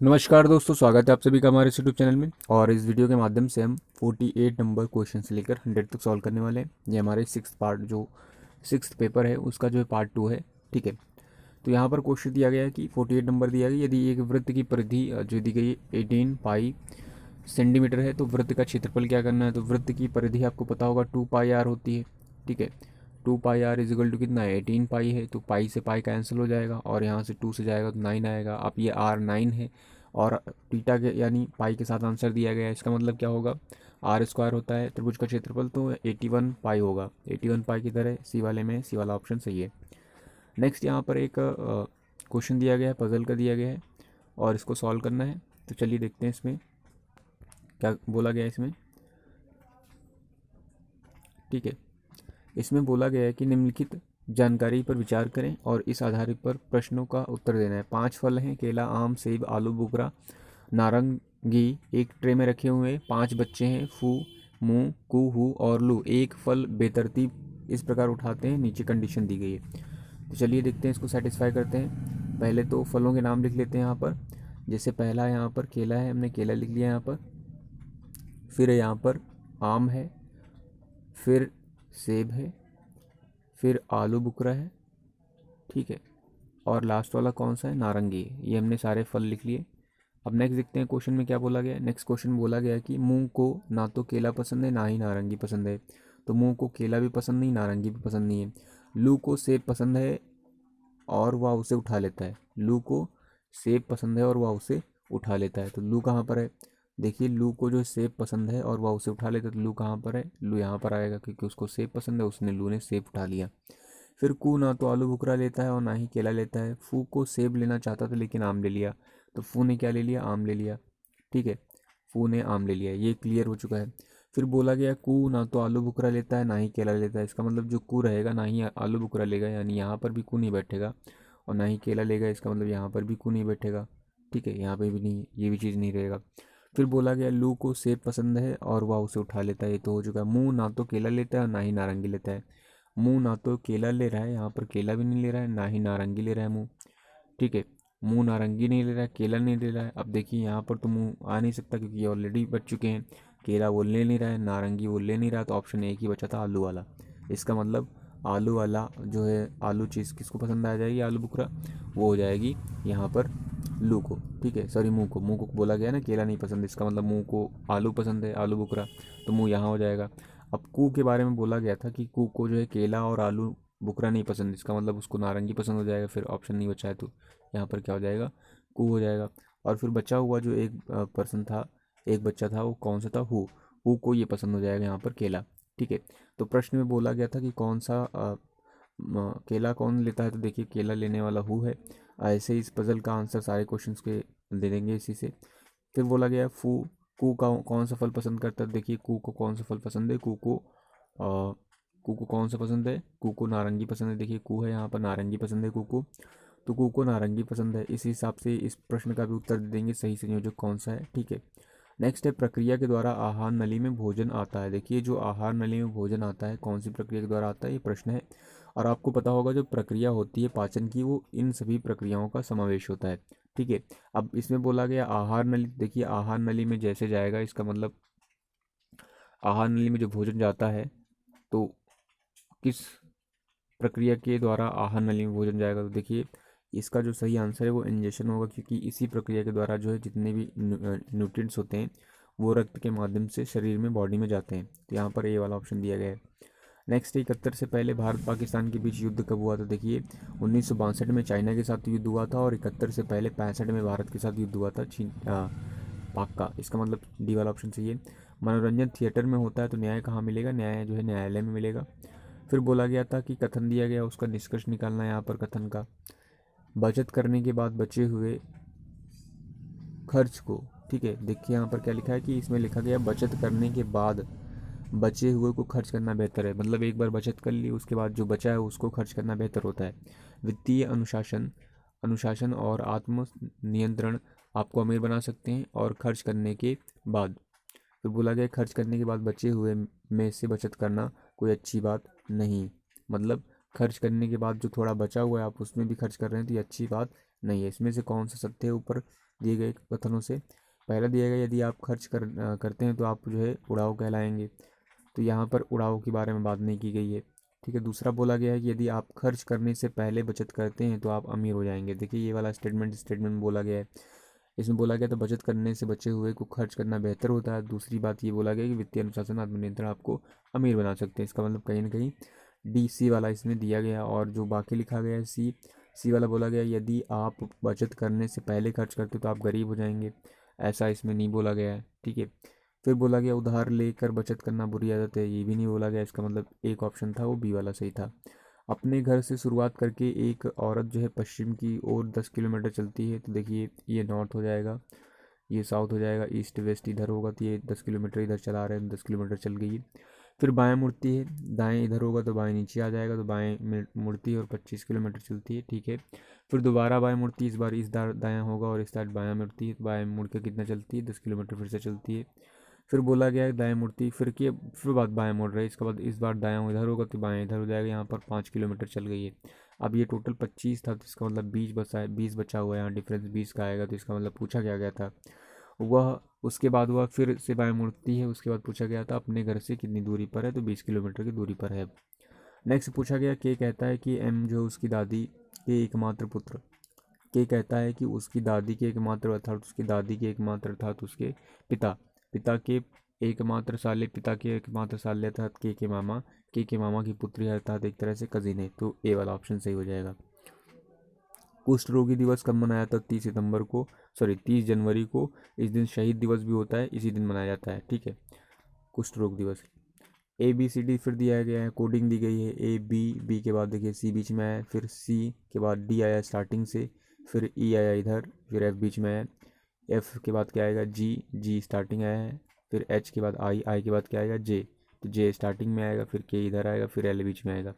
नमस्कार दोस्तों, स्वागत है आप सभी का हमारे यूट्यूब चैनल में। और इस वीडियो के माध्यम से हम 48 नंबर क्वेश्चन से लेकर 100 तक सॉल्व करने वाले हैं। ये हमारे सिक्स पार्ट जो सिक्स्थ पेपर है उसका जो है पार्ट 2 है। ठीक है, तो यहाँ पर क्वेश्चन दिया गया है कि 48 नंबर दिया गया, यदि एक वृत्त की परिधि जो दी गई 18 पाई सेंटीमीटर है तो वृत्त का क्षेत्रफल क्या करना है। तो वृत्त की परिधि आपको पता होगा 2 पाई आर होती है। ठीक है, 2 पाई आर इज इक्वल टू कितना है, 18 पाई है, तो पाई से पाई कैंसिल हो जाएगा और यहाँ से 2 से जाएगा तो 9 आएगा। अब ये आर 9 है और थीटा के यानी पाई के साथ आंसर दिया गया है। इसका मतलब क्या होगा, आर स्क्वायर होता है त्रिभुज का क्षेत्रफल, तो 81 पाई होगा। 81 पाई की तरह सी वाले में सी वाला ऑप्शन सही है। नेक्स्ट यहाँ पर एक क्वेश्चन दिया गया है, पजल का दिया गया है और इसको सॉल्व करना है। तो चलिए देखते हैं इसमें क्या बोला गया है इसमें। ठीक है, इसमें बोला गया है कि निम्नलिखित जानकारी पर विचार करें और इस आधारित पर प्रश्नों का उत्तर देना है। 5 फल हैं, केला, आम, सेब, आलू बुकरा, नारंगी एक ट्रे में रखे हुए हैं। 5 बच्चे हैं, फू, मुंह, कू, हु और लू एक फल बेतरतीब इस प्रकार उठाते हैं, नीचे कंडीशन दी गई है। तो चलिए देखते हैं, इसको सेटिस्फाई करते हैं। पहले तो फलों के नाम लिख लेते हैं यहाँ पर। जैसे पहला यहाँ पर केला है, हमने केला लिख लिया यहाँ पर। फिर यहाँ पर आम है, फिर सेब है, फिर आलू बुकरा है। ठीक है, और लास्ट वाला कौन सा है, नारंगी है। ये हमने सारे फल लिख लिए। अब नेक्स्ट देखते हैं क्वेश्चन में क्या बोला गया है। नेक्स्ट क्वेश्चन में बोला गया है कि मुंह को ना तो केला पसंद है ना ही नारंगी पसंद है। तो मुंह को केला भी पसंद नहीं, नारंगी भी पसंद नहीं है। लू को सेब पसंद है और वह उसे उठा लेता है। लू को सेब पसंद है और वह उसे उठा लेता है। तो लू कहाँ पर है, देखिए लू को जो सेब पसंद है और वह उसे उठा लेता है, तो लू कहाँ पर है, लू यहाँ पर आएगा क्योंकि उसको सेब पसंद है, उसने लू ने सेब उठा लिया। फिर कू ना तो आलू बुकरा लेता है और ना ही केला लेता है। फू को सेब लेना चाहता था लेकिन आम ले लिया। तो फू ने क्या ले लिया, आम ले लिया। ठीक है, फू ने आम ले लिया, ये क्लियर हो चुका है। फिर बोला गया कू ना तो आलू बुकरा लेता है ना ही केला लेता है। इसका मतलब जो कू रहेगा ना ही आलू बुकरा लेगा, यानी यहाँ पर भी कू नहीं बैठेगा, और ना ही केला लेगा, इसका मतलब यहाँ पर भी कू नहीं बैठेगा। ठीक है, यहाँ पे भी नहीं, ये भी चीज़ नहीं रहेगा। फिर बोला गया लू को सेब पसंद है और वह उसे उठा लेता है, ये तो हो चुका है। मुंह ना तो केला लेता है और ना ही नारंगी लेता है। मुंह ना तो केला ले रहा है, यहाँ पर केला भी नहीं ले रहा है, ना ही नारंगी ले रहा है मुंह। ठीक है, मुंह नारंगी नहीं ले रहा है, केला नहीं ले रहा है। अब देखिए यहाँ पर तो मुंह आ नहीं सकता क्योंकि ये ऑलरेडी बच चुके हैं। केला वो ले नहीं रहा है, नारंगी वो ले नहीं रहा, तो ऑप्शन एक ही बचा था, आलू वाला। इसका मतलब आलू वाला जो है, आलू चीज़ किसको पसंद आ जाएगी, आलू बुकरा, वो हो जाएगी यहाँ पर लू को। ठीक है, सॉरी मुंह को बोला गया ना, केला नहीं पसंद, इसका मतलब मुंह को आलू पसंद है, आलू बुकरा, तो मुंह यहाँ हो जाएगा। अब कू के बारे में बोला गया था कि कू को जो है केला और आलू बुकरा नहीं पसंद, इसका मतलब उसको नारंगी पसंद हो जाएगा। फिर ऑप्शन नहीं बचा है तो यहाँ पर क्या हो जाएगा, कू हो जाएगा। और फिर बचा हुआ जो एक पर्सन था, एक बच्चा था, वो कौन सा था, हु को ये पसंद हो जाएगा यहाँ पर केला। ठीक है, तो प्रश्न में बोला गया था कि कौन सा केला कौन लेता है, तो देखिए केला लेने वाला हु है। ऐसे ही इस पजल का आंसर सारे क्वेश्चंस के दे देंगे इसी से। फिर बोला गया फू कू का कौन सा फल पसंद करता है, देखिए कू को कौन सा फल पसंद है, कू को कौन सा पसंद है, कू को नारंगी पसंद है। देखिए कू है यहाँ पर, नारंगी पसंद है कू को, तो कू को नारंगी पसंद है। इसी हिसाब से इस प्रश्न का भी उत्तर दे देंगे सही संयोजक कौन सा है। ठीक है, नेक्स्ट है प्रक्रिया के द्वारा आहार नली में भोजन आता है। देखिए जो आहार नली में भोजन आता है कौन सी प्रक्रिया के द्वारा आता है, ये प्रश्न है। और आपको पता होगा जो प्रक्रिया होती है पाचन की, वो इन सभी प्रक्रियाओं का समावेश होता है। ठीक है, अब इसमें बोला गया आहार नली, देखिए आहार नली में जैसे जाएगा, इसका मतलब आहार नली में जो भोजन जाता है तो किस प्रक्रिया के द्वारा आहार नली में भोजन जाएगा, तो देखिए इसका जो सही आंसर है वो इंजेक्शन होगा, क्योंकि इसी प्रक्रिया के द्वारा जो है जितने भी न्यूट्रिएंट्स होते हैं वो रक्त के माध्यम से शरीर में, बॉडी में जाते हैं। तो यहाँ पर ये वाला ऑप्शन दिया गया है। नेक्स्ट, 71 से पहले भारत पाकिस्तान के बीच युद्ध कब हुआ था, देखिए 1962 में चाइना के साथ युद्ध हुआ था और 71 से पहले 65 में भारत के साथ युद्ध हुआ था, चीन पाक का। इसका मतलब डी वाला ऑप्शन सही है। मनोरंजन थिएटर में होता है तो न्याय कहाँ मिलेगा, न्याय जो है न्यायालय में मिलेगा। फिर बोला गया था कि कथन दिया गया, उसका निष्कर्ष निकालना है यहाँ पर कथन का। बचत करने के बाद बचे हुए खर्च को, ठीक है, देखिए यहाँ पर क्या लिखा है कि इसमें लिखा गया बचत करने के बाद बचे हुए को खर्च करना बेहतर है, मतलब एक बार बचत कर ली उसके बाद जो बचा है उसको खर्च करना बेहतर होता है। वित्तीय अनुशासन अनुशासन और आत्म नियंत्रण आपको अमीर बना सकते हैं, और खर्च करने के बाद, तो बोला गया खर्च करने के बाद बचे हुए में से बचत करना कोई अच्छी बात नहीं, मतलब खर्च करने के बाद जो थोड़ा बचा हुआ है आप उसमें भी खर्च कर रहे हैं तो ये अच्छी बात नहीं है। इसमें से कौन सा सत्य है ऊपर दिए गए कथनों से। पहला दिया गया, यदि आप खर्च करते हैं तो आप जो है उड़ाऊ कहलाएंगे। तो यहाँ पर उड़ाऊ के बारे में बात नहीं की गई है। ठीक है, दूसरा बोला गया है कि यदि आप खर्च करने से पहले बचत करते हैं तो आप अमीर हो जाएंगे। देखिए ये वाला स्टेटमेंट बोला गया है। इसमें बोला गया था बचत करने से बचे हुए को खर्च करना बेहतर होता है। दूसरी बात ये बोला गया कि वित्तीय अनुशासन आत्मनियंत्रण आपको अमीर बना सकते हैं। इसका मतलब कहीं ना कहीं डी सी वाला इसमें दिया गया। और जो बाकी लिखा गया है सी वाला बोला गया यदि आप बचत करने से पहले खर्च करते तो आप गरीब हो जाएंगे, ऐसा इसमें नहीं बोला गया है। ठीक है, फिर बोला गया उधार लेकर बचत करना बुरी आदत है, ये भी नहीं बोला गया। इसका मतलब एक ऑप्शन था वो बी वाला सही था। अपने घर से शुरुआत करके एक औरत जो है पश्चिम की ओर 10 किलोमीटर चलती है। तो देखिए ये नॉर्थ हो जाएगा, ये साउथ हो जाएगा, ईस्ट वेस्ट इधर होगा। तो ये 10 किलोमीटर इधर चला रहे हैं, 10 किलोमीटर चल गई। फिर बाएं मुड़ती है, दाएं इधर होगा तो बाएं नीचे आ जाएगा। तो बाएं मुड़ती है और 25 किलोमीटर चलती है। ठीक है, फिर दोबारा बाएं मुड़ती है, इस बार इस दायां होगा और इस साइड बायां मुड़ती है। तो बाएं मुड़ के कितना चलती है, 10 किलोमीटर फिर से चलती है। फिर बोला गया है दाएं मुड़ती, फिर बाद बाएं मुड़ रही है। इसके बाद इस बार दायां इधर होगा तो बाएं इधर हो जाएगा। यहाँ पर 5 किलोमीटर चल गई है। अब ये टोटल 25 था, तो इसका मतलब 20 बचा है, 20 बचा हुआ है। यहाँ डिफरेंस 20 का आएगा। तो इसका मतलब पूछा क्या गया था वह, उसके बाद वह फिर से बाएं मुड़ती है। उसके बाद पूछा गया था अपने घर से कितनी दूरी पर है, तो 20 किलोमीटर की दूरी पर है। नेक्स्ट पूछा गया के कहता है कि एम जो उसकी दादी के एकमात्र पुत्र, के कहता है कि उसकी दादी के एकमात्र अर्थात उसकी दादी के एकमात्र अर्थात उसके पिता पिता के एकमात्र साले पिता के एकमात्र साले अर्थात के मामा की पुत्री है, अर्थात एक तरह से कजिन है। तो ए वाला ऑप्शन सही हो जाएगा। कुष्ठ रोगी दिवस कब मनाया था, 30 जनवरी को। इस दिन शहीद दिवस भी होता है, इसी दिन मनाया जाता है। ठीक है, कुष्ठ रोग दिवस। ए बी सी डी फिर दिया गया है, कोडिंग दी गई है। ए बी, बी के बाद देखिए सी बीच में आया, फिर सी के बाद डी आया स्टार्टिंग से, फिर ई आया इधर, फिर एफ बीच में आया। एफ के बाद क्या आएगा, जी, जी स्टार्टिंग आया है। फिर एच के बाद आई, आई के बाद क्या आएगा, जे। तो जे स्टार्टिंग में आएगा, फिर के इधर आएगा, फिर एल बीच में आएगा।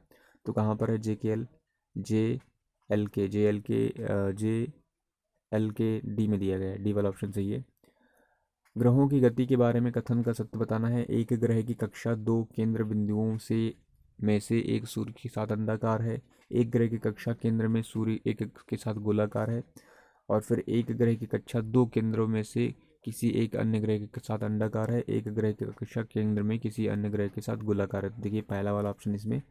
तो कहाँ पर है जे के एल, जे एल के, जे एल के डी में दिया गया है। डी वाला ऑप्शन सही है। ग्रहों की गति के बारे में कथन का सत्य बताना है। एक ग्रह की कक्षा दो केंद्र बिंदुओं में से एक सूर्य के साथ अंडाकार है। एक ग्रह की कक्षा केंद्र में सूर्य एक के साथ गोलाकार है। और फिर एक ग्रह की कक्षा दो केंद्रों में से किसी एक अन्य ग्रह के साथ अंडाकार है। एक ग्रह की कक्षा केंद्र में किसी अन्य ग्रह के साथ गोलाकार है। तो देखिए पहला वाला ऑप्शन इसमें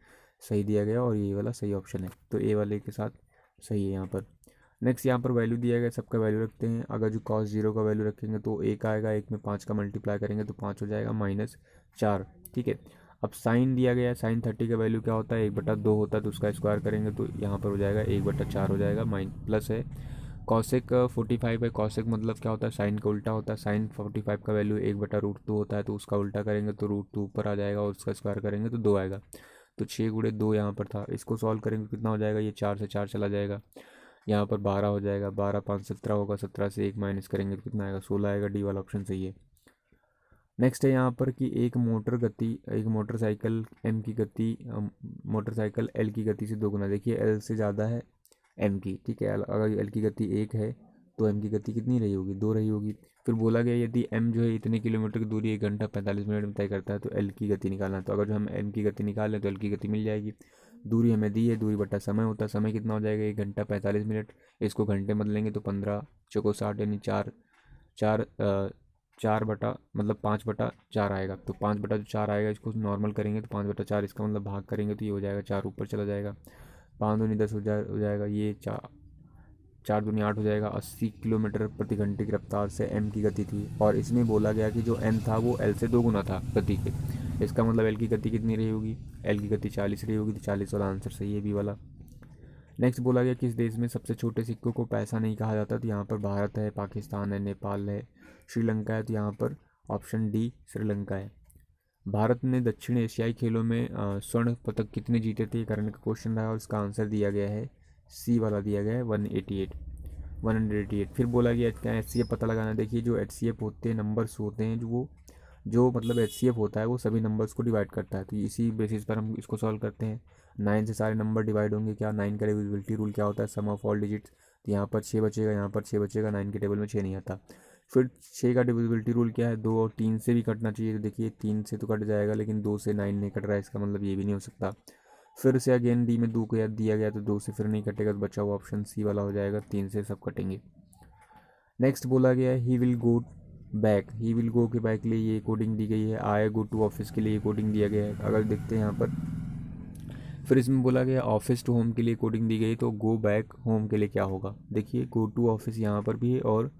सही दिया गया और ये वाला सही ऑप्शन है। तो ए वाले के साथ सही है यहाँ पर। नेक्स्ट यहाँ पर वैल्यू दिया गया, सबका वैल्यू रखते हैं। अगर जो cos 0 का वैल्यू रखेंगे तो एक आएगा, एक में 5 का मल्टीप्लाई करेंगे तो 5 हो जाएगा -4। ठीक है, अब साइन दिया गया है। साइन 30 का वैल्यू क्या होता है, 1/2 होता है। तो उसका स्क्वायर करेंगे तो यहाँ पर हो जाएगा 1/4 हो जाएगा। प्लस है कॉसेक 45 है। कॉसेक मतलब क्या होता है, साइन का उल्टा होता है। साइन 45 का वैल्यू 1/√2 होता है। तो उसका उल्टा करेंगे तो √2 ऊपर आ जाएगा और उसका स्क्वायर करेंगे तो 2 आएगा। तो 6 × 2 यहाँ पर था। इसको सॉल्व करेंगे तो कितना हो जाएगा, ये 4 से 4 चला जाएगा। यहाँ पर 12 हो जाएगा, 12 5 17 होगा। 17 से 1 माइनस करेंगे तो कितना आएगा, 16 आएगा। डी वाला ऑप्शन सही है। नेक्स्ट है यहाँ पर कि एक मोटरसाइकिल एम की गति मोटरसाइकिल एल की गति से दोगुना। देखिए एल से ज़्यादा है एम की। ठीक है, अगर एल की गति 1 है तो एम की गति कितनी रही होगी, 2 रही होगी। फिर बोला गया यदि एम जो है इतने किलोमीटर की दूरी 1 घंटा 45 मिनट में तय करता है तो एल की गति निकालना है। तो अगर जो हम एम की गति निकाल लें तो एल की गति मिल जाएगी। दूरी हमें दी है, दूरी बटा समय होता है। समय कितना हो जाएगा, 1 घंटा 45 मिनट। इसको घंटे में बदलेंगे तो 15 चौको 60 यानी 5/4 आएगा। तो 5/4 आएगा, इसको नॉर्मल करेंगे तो 5/4, इसका मतलब भाग करेंगे तो ये हो जाएगा 4 ऊपर चला जाएगा। 5 दूनी 10 हो जाएगा। ये 4 दूनी 8 हो जाएगा। 80 किलोमीटर प्रति घंटे की रफ्तार से एम की गति थी। और इसमें बोला गया कि जो एम था वो एल से 2 गुना था गति के। इसका मतलब एल की गति कितनी रही होगी, एल की गति 40 रही होगी। तो 40 वाला आंसर सही है, बी वाला। नेक्स्ट बोला गया किस देश में सबसे छोटे सिक्कों को पैसा नहीं कहा जाता। तो यहाँ पर भारत है, पाकिस्तान है, नेपाल है, श्रीलंका है। तो यहाँ पर ऑप्शन डी श्रीलंका है। भारत ने दक्षिण एशियाई खेलों में स्वर्ण पदक कितने जीते थे करने का क्वेश्चन रहा और इसका आंसर दिया गया है, सी वाला दिया गया है 188। फिर बोला गया क्या एच सी एफ पता लगाना। देखिए जो एच सी एफ होते हैं, नंबर्स होते हैं जो मतलब एच सी एफ होता है वो सभी नंबर्स को डिवाइड करता है। तो इसी बेसिस पर हम इसको सॉल्व करते हैं। 9 से सारे नंबर डिवाइड होंगे क्या, 9 का डिविजिबिलिटी रूल क्या होता है, सम ऑफ ऑल डिजिट्स। तो यहाँ पर 6 बचेगा, यहाँ पर 6 बचेगा, 9 के टेबल में 6 नहीं आता। फिर 6 का डिविजिबिलिटी रूल क्या है, 2 और 3 से भी कटना चाहिए। तो देखिए 3 से तो कट जाएगा लेकिन 2 से 9 नहीं कट रहा है, इसका मतलब ये भी नहीं हो सकता। फिर से अगेन डी में 2 को याद दिया गया तो 2 से फिर नहीं कटेगा। तो बचा हुआ ऑप्शन सी वाला हो जाएगा, 3 से सब कटेंगे। नेक्स्ट बोला गया है he will go back, he will go के बैक के लिए ये कोडिंग दी गई है। आई गो टू ऑफिस के लिए ये कोडिंग दिया गया है। अगर देखते हैं यहाँ पर, फिर इसमें बोला गया ऑफिस टू होम के लिए कोडिंग दी गई, तो गो बैक होम के लिए क्या होगा। देखिए गो टू ऑफिस यहाँ पर भी है और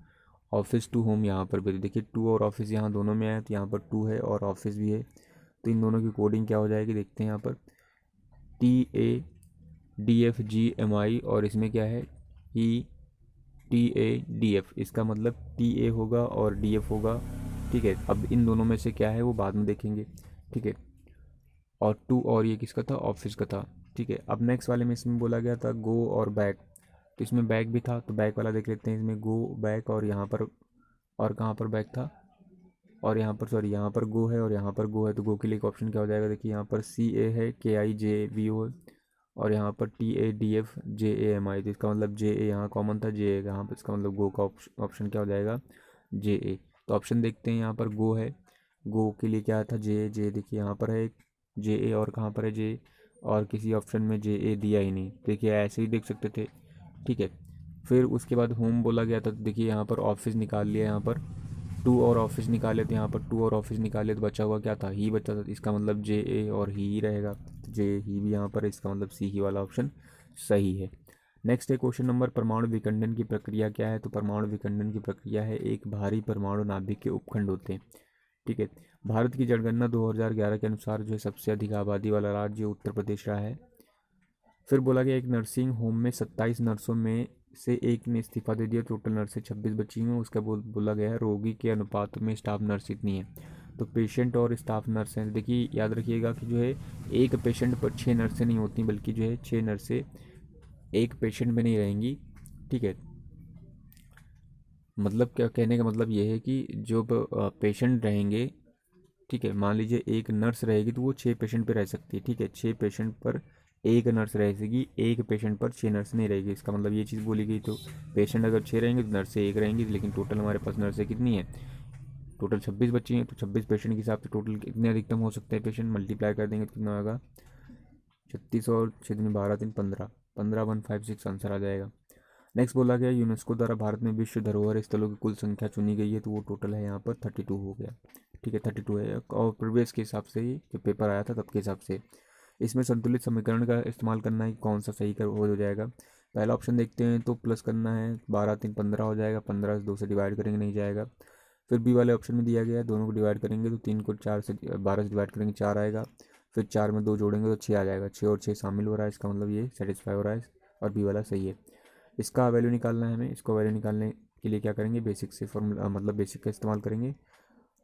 ऑफिस टू होम यहाँ पर भी। देखिए टू और ऑफिस यहाँ दोनों में है, तो यहाँ पर टू है और ऑफिस भी है, तो इन दोनों की कोडिंग क्या हो जाएगी देखते हैं यहाँ पर। TADFGMI और इसमें क्या है TADF, इसका मतलब TA होगा और DF होगा। ठीक है, अब इन दोनों में से क्या है वो बाद में देखेंगे। ठीक है, और टू और ये किसका था, ऑफिस का था। ठीक है, अब नेक्स्ट वाले में इसमें बोला गया था गो और बैक, तो इसमें बैक भी था, तो बैक वाला देख लेते हैं। इसमें गो बैक और यहाँ पर, और कहाँ पर बैक था, और यहाँ पर सॉरी यहाँ पर गो है और यहाँ पर गो है, तो गो के लिए एक ऑप्शन क्या हो जाएगा। देखिए यहाँ पर CA है KIJVO और यहाँ पर TADFJAMI, तो इसका मतलब JA यहाँ कॉमन था, JA यहाँ पर, इसका मतलब गो का ऑप्शन क्या हो जाएगा JA। तो ऑप्शन देखते हैं, यहाँ पर गो है, गो के लिए क्या था JA देखिए यहाँ पर है एक JA और कहाँ पर है JA, और किसी ऑप्शन में JA दिया ही नहीं, देखिए ऐसे ही देख सकते थे। ठीक है, फिर उसके बाद होम बोला गया था, तो देखिए यहाँ पर ऑफिस निकाल लिया, यहाँ पर टू और ऑफिस निकाले, तो यहाँ पर टू और ऑफिस निकाले तो बचा हुआ क्या था, ही बचा था, इसका मतलब JA और ही रहेगा, जे ही भी यहाँ पर, इसका मतलब सी ही वाला ऑप्शन सही है। नेक्स्ट है क्वेश्चन नंबर, परमाणु विखंडन की प्रक्रिया क्या है। तो परमाणु विखंडन की प्रक्रिया है, एक भारी परमाणु नाभिक के उपखंड होते हैं। ठीक है, भारत की जनगणना 2011 के अनुसार जो है सबसे अधिक आबादी वाला राज्य उत्तर प्रदेश रहा है। फिर बोला गया एक नर्सिंग होम में 27 नर्सों में से एक ने इस्तीफा दे दिया, टोटल नर्सें 26 बची हैं। उसका बोला गया है रोगी के अनुपात में स्टाफ नर्स इतनी है, तो पेशेंट और स्टाफ नर्स हैं। देखिए याद रखिएगा कि जो है एक पेशेंट पर 6 नर्सें नहीं होती, बल्कि जो है 6 नर्सें एक पेशेंट में नहीं रहेंगी। ठीक है, मतलब क्या कहने का मतलब ये है कि जो पेशेंट रहेंगे, ठीक है, मान लीजिए एक नर्स रहेगी तो वो 6 पेशेंट पे रह सकती है। ठीक है, 6 पेशेंट पर एक नर्स रहेगी, एक पेशेंट पर 6 नर्स नहीं रहेगी, इसका मतलब ये चीज़ बोली गई। तो पेशेंट अगर 6 रहेंगे तो नर्सें एक रहेंगी, लेकिन टोटल हमारे पास नर्सें कितनी है, टोटल 26 बच्ची हैं, तो 26 पेशेंट के हिसाब से टोटल कितने अधिकतम हो सकते हैं पेशेंट, मल्टीप्लाई कर देंगे तो कितना होगा 36 और 6 दिन 12 दिन 15, 15156 आंसर आ जाएगा। नेक्स्ट बोला गया यूनेस्को द्वारा भारत में विश्व धरोहर स्थलों की कुल संख्या चुनी गई है, तो वो टोटल है यहाँ पर 32 हो गया। ठीक है 32 है, और प्रीवियस के हिसाब से ही जो पेपर आया था तब के हिसाब से। इसमें संतुलित समीकरण का इस्तेमाल करना है, कौन सा सही कर हो जाएगा। पहला ऑप्शन देखते हैं, तो प्लस करना है, 12 3 15 हो जाएगा, 15 से 2 से डिवाइड करेंगे नहीं जाएगा। फिर बी वाले ऑप्शन में दिया गया है दोनों को डिवाइड करेंगे तो 3 को 4 से 12 से डिवाइड करेंगे 4 आएगा, फिर 4 में 2 जोड़ेंगे तो 6 आ जाएगा, 6 और 6 शामिल हो रहा है, इसका मतलब ये सेटिस्फाई हो रहा है और बी वाला सही है। इसका वैल्यू निकालना है हमें, इसको वैल्यू निकालने के लिए क्या करेंगे, बेसिक से फॉर्मूला मतलब बेसिक का इस्तेमाल करेंगे।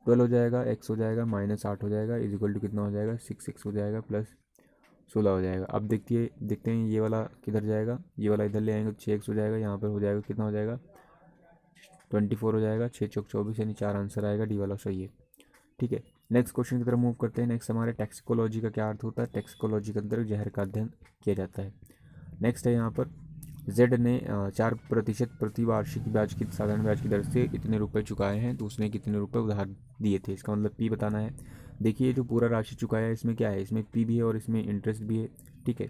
12 हो जाएगा, x हो जाएगा, -8 हो जाएगा, इज इक्वल टू कितना हो जाएगा 6 हो जाएगा, प्लस 16 हो जाएगा। अब देखते हैं ये वाला किधर जाएगा, ये वाला इधर ले आएंगे तो 6x हो जाएगा, यहाँ पर हो जाएगा कितना हो जाएगा 24 हो जाएगा, 6 चौक 24 यानी 4 आंसर आएगा, डी वाला सही है। ठीक है, नेक्स्ट क्वेश्चन की तरफ मूव करते हैं। नेक्स्ट हमारे टैक्सिकोलॉजी का क्या अर्थ होता है। टैक्सिकोलॉजी के अंदर जहर का अध्ययन किया जाता है। नेक्स्ट है यहाँ पर जेड ने 4% प्रतिवार्षिक ब्याज की साधारण ब्याज की दर से इतने रुपए चुकाए हैं, तो उसने कितने रुपए उधार दिए थे, इसका मतलब पी बताना है। देखिए जो पूरा राशि चुकाया है इसमें क्या है, इसमें पी भी है और इसमें इंटरेस्ट भी है। ठीक है,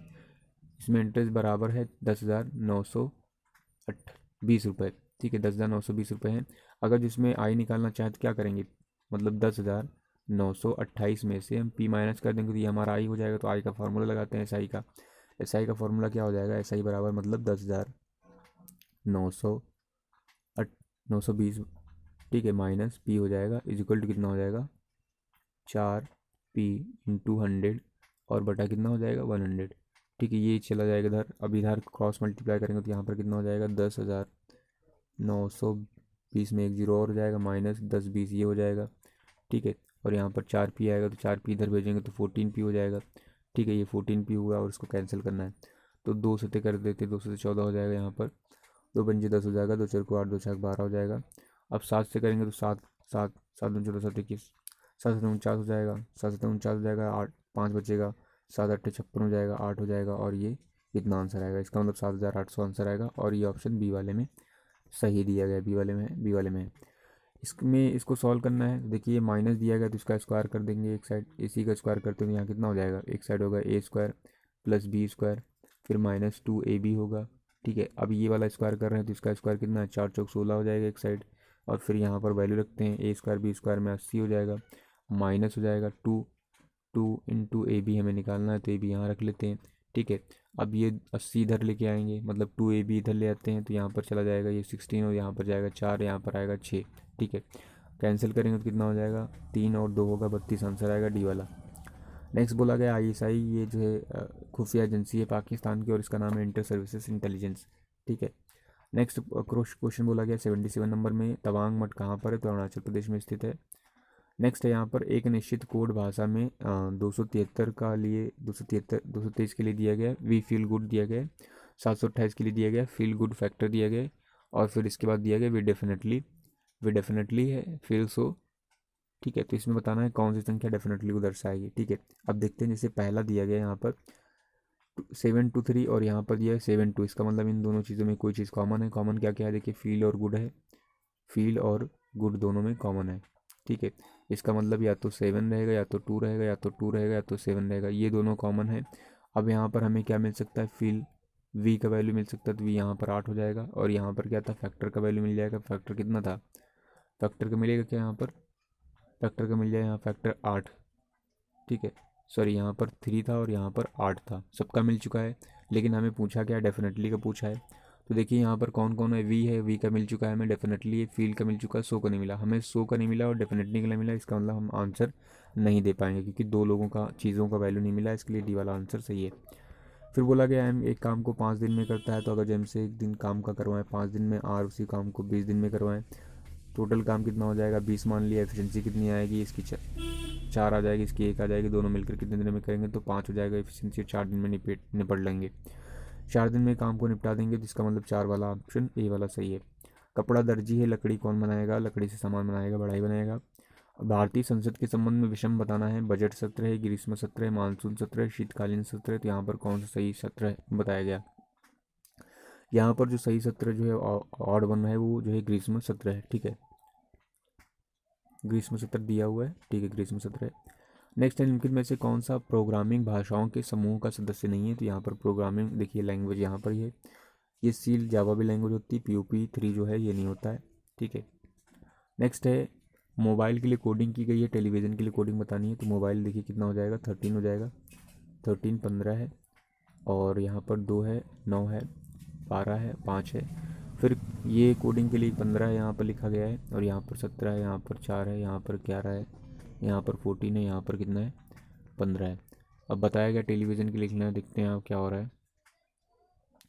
इसमें इंटरेस्ट बराबर है 10,920 रुपये। ठीक है, 10,920 रुपये हैं। अगर जिसमें आई निकालना चाहें तो क्या करेंगे, मतलब 10,928 में से हम पी माइनस कर देंगे तो ये हमारा आई हो जाएगा, तो आई का फार्मूला लगाते हैं एसआई का। एसआई का फार्मूला क्या हो जाएगा, एसआई बराबर मतलब 10,920, ठीक है, माइनस पी हो जाएगा, इज इक्वल टू कितना हो जाएगा 4p/100 और बटा कितना हो जाएगा 100। ठीक है, ये चला जाएगा इधर, अब इधर क्रॉस मल्टीप्लाई करेंगे तो यहाँ पर कितना हो जाएगा 10,920 में एक जीरो और हो जाएगा, -10 20 ये हो जाएगा। ठीक है, और यहाँ पर 4p आएगा तो 4p इधर भेजेंगे तो 14p हो जाएगा। ठीक है, ये 14p हुआ और इसको कैंसिल करना है तो 2 से कर देते, 2 से 14 हो जाएगा, यहाँ पर 2 पंजे 10 हो जाएगा, 2 4 को 8, 2 6 12 हो जाएगा। अब 7 से करेंगे तो 7 7 7 2 14 7 21, 7 7 49 हो जाएगा, 7 7 49 हो जाएगा, 8 5 बचेगा, 7 8 56 हो जाएगा, 8 हो जाएगा, और ये कितना आंसर आएगा, इसका मतलब 7,800 आंसर आएगा, और ये ऑप्शन बी वाले में सही दिया गया, बी वाले में है। इसमें इसको सॉल्व करना है, देखिए ये माइनस दिया गया तो इसका स्क्वायर कर देंगे, एक साइड इसी का स्क्वायर करते हैं तो यहाँ कितना हो जाएगा, एक साइड होगा a² + b², फिर -2ab होगा, ठीक है। अब ये वाला स्क्वायर कर रहे हैं तो इसका स्क्वायर कितना है, 4 चौक 16 हो जाएगा एक साइड। और फिर यहाँ पर वैल्यू रखते हैं, ए स्क्वायर बी स्क्वायर में 80 हो जाएगा, माइनस हो जाएगा 2, 2 ए बी हमें निकालना है तो ए बी यहाँ रख लेते हैं। ठीक है। अब ये 80 इधर लेके आएंगे, मतलब 2 ए बी इधर ले आते हैं तो यहाँ पर चला जाएगा ये 16 और यहाँ पर जाएगा 4, यहाँ पर आएगा 6। ठीक है। कैंसिल करेंगे तो कितना हो जाएगा, 3 और 2 होगा 32, आंसर आएगा डी वाला। नेक्स्ट बोला गया आईएसआई, ये जो है खुफिया एजेंसी है पाकिस्तान की और इसका नाम है इंटर सर्विसेज इंटेलिजेंस। ठीक है। नेक्स्ट क्वेश्चन बोला गया 77 नंबर में, तवांग मठ कहाँ पर है, तो अरुणाचल प्रदेश में स्थित है। नेक्स्ट है यहाँ पर एक निश्चित कोड भाषा में 273 का लिए 223 के लिए दिया गया, वी फील गुड दिया गया, 728 के लिए दिया गया, फील गुड फैक्टर दिया गया, और फिर इसके बाद दिया गया वी डेफिनेटली है, फील सो। ठीक है। तो इसमें बताना है कौन सी संख्या डेफिनेटली को दर्शाएगी। ठीक है। अब देखते हैं, जैसे पहला दिया गया यहाँ पर 723 और यहाँ पर दिया है 72, इसका मतलब इन दोनों चीज़ों में कोई चीज़ कॉमन है। कॉमन क्या क्या है, देखिए फील और गुड है, फील और गुड दोनों में कॉमन है। ठीक है। इसका मतलब या तो 7 रहेगा, या तो 2 रहेगा, या तो 2 रहेगा, या तो 7 रहेगा, ये दोनों कॉमन है। अब यहाँ पर हमें क्या मिल सकता है, फील वी का वैल्यू मिल सकता है, तो वी यहाँ पर 8 हो जाएगा। और यहाँ पर क्या था, फैक्टर का वैल्यू मिल जाएगा, फैक्टर कितना था, फैक्टर का मिलेगा क्या यहाँ पर, फैक्टर का मिल जाएगा यहाँ फैक्टर 8। ठीक है। सॉरी, यहाँ पर 3 था और यहाँ पर 8 था, सबका मिल चुका है। लेकिन हमें पूछा क्या, डेफिनेटली का पूछा है। तो देखिए यहाँ पर कौन कौन है, वी है, वी का मिल चुका है हमें, डेफिनेटली है, फील का मिल चुका है, सो का नहीं मिला हमें, सो का नहीं मिला और डेफिनेटली का नहीं मिला। इसका मतलब हम आंसर नहीं दे पाएंगे क्योंकि दो लोगों का चीज़ों का वैल्यू नहीं मिला, इसके लिए डी वाला आंसर सही है। फिर बोला गया एम एक काम को 5 दिन में करता है, तो अगर जेम से एक दिन काम का करवाएं 5 दिन में, आर उसी काम को 20 दिन में करवाएं, टोटल काम कितना हो जाएगा, 20 मान लिया। एफिशिएंसी कितनी आएगी इसकी, 4 आ जाएगी, इसकी 1 आ जाएगी, दोनों मिलकर कितने दिन में करेंगे, तो 5 हो जाएगा एफिशिएंसी, 4 दिन में निपट लेंगे। 4 दिन में काम को निपटा देंगे, जिसका मतलब 4 वाला ऑप्शन ए वाला सही है। कपड़ा दर्जी है, लकड़ी कौन बनाएगा, लकड़ी से सामान बनाएगा, बढ़ाई बनाएगा। भारतीय संसद के संबंध में विषम बताना है, बजट सत्र है, ग्रीष्म सत्र है, मानसून सत्र है, शीतकालीन सत्र है, तो यहाँ पर कौन सा सही सत्र है बताया गया। यहाँ पर जो सही सत्र जो है ऑड वन है, वो जो है ग्रीष्म सत्र है। ठीक है, ग्रीष्म सत्र दिया हुआ है। ठीक है, ग्रीष्म सत्र है। नेक्स्ट है, निम्नलिखित में से कौन सा प्रोग्रामिंग भाषाओं के समूह का सदस्य नहीं है, तो यहाँ पर प्रोग्रामिंग देखिए लैंग्वेज यहाँ पर ही है, ये सील जावा भी लैंग्वेज होती है, POP3 जो है ये नहीं होता है। ठीक है। नेक्स्ट है, मोबाइल के लिए कोडिंग की गई है, टेलीविज़न के लिए कोडिंग बतानी है, तो मोबाइल देखिए कितना हो जाएगा, 13 हो जाएगा, 13 15 है, और यहाँ पर 2 है, 9 है, 12 है, 5 है। फिर ये कोडिंग के लिए 15 है यहाँ पर लिखा गया है, और यहाँ पर 17 है, यहाँ पर 4 है, यहाँ पर 11 है, यहाँ पर 14 है, यहाँ पर कितना है, 15 है। अब बताया गया टेलीविज़न के लिखना है, देखते हैं आप क्या हो रहा है।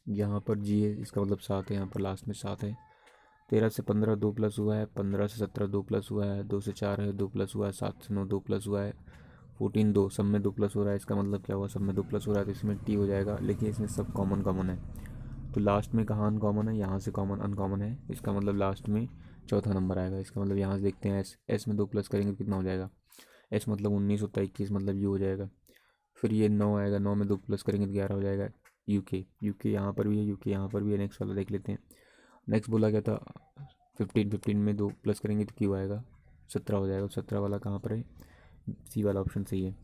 यहाँ पर जी है, इसका मतलब 7 है, यहाँ पर लास्ट में 7 है। 13 से 15 2 प्लस हुआ है, 15 से 17 2 प्लस हुआ है, 2 से 4 है 2 प्लस हुआ है, 7 से 9 2 प्लस हुआ है, 14 2, सब में 2 प्लस हो रहा है। इसका मतलब क्या हुआ, सब में 2 प्लस हो रहा है, तो इसमें टी हो जाएगा। लेकिन इसमें सब कॉमन कॉमन है, तो लास्ट में कहाँ अनकॉमन है, यहाँ से कॉमन अनकॉमन है, इसका मतलब लास्ट में चौथा नंबर आएगा। इसका मतलब यहाँ से देखते हैं, एस में 2 प्लस करेंगे तो कितना हो जाएगा, एस मतलब 19 होता है, 21 मतलब यू हो जाएगा। फिर ये 9 आएगा, 9 में 2 प्लस करेंगे तो 11 हो जाएगा। यूके यहाँ पर भी है, यूके यहाँ पर भी है। नेक्स्ट वाला देख लेते हैं। नेक्स्ट बोला गया था 15 में 2 प्लस करेंगे तो क्यू आएगा, 17 हो जाएगा। 17 वाला कहाँ पर है, सी वाला ऑप्शन सही है।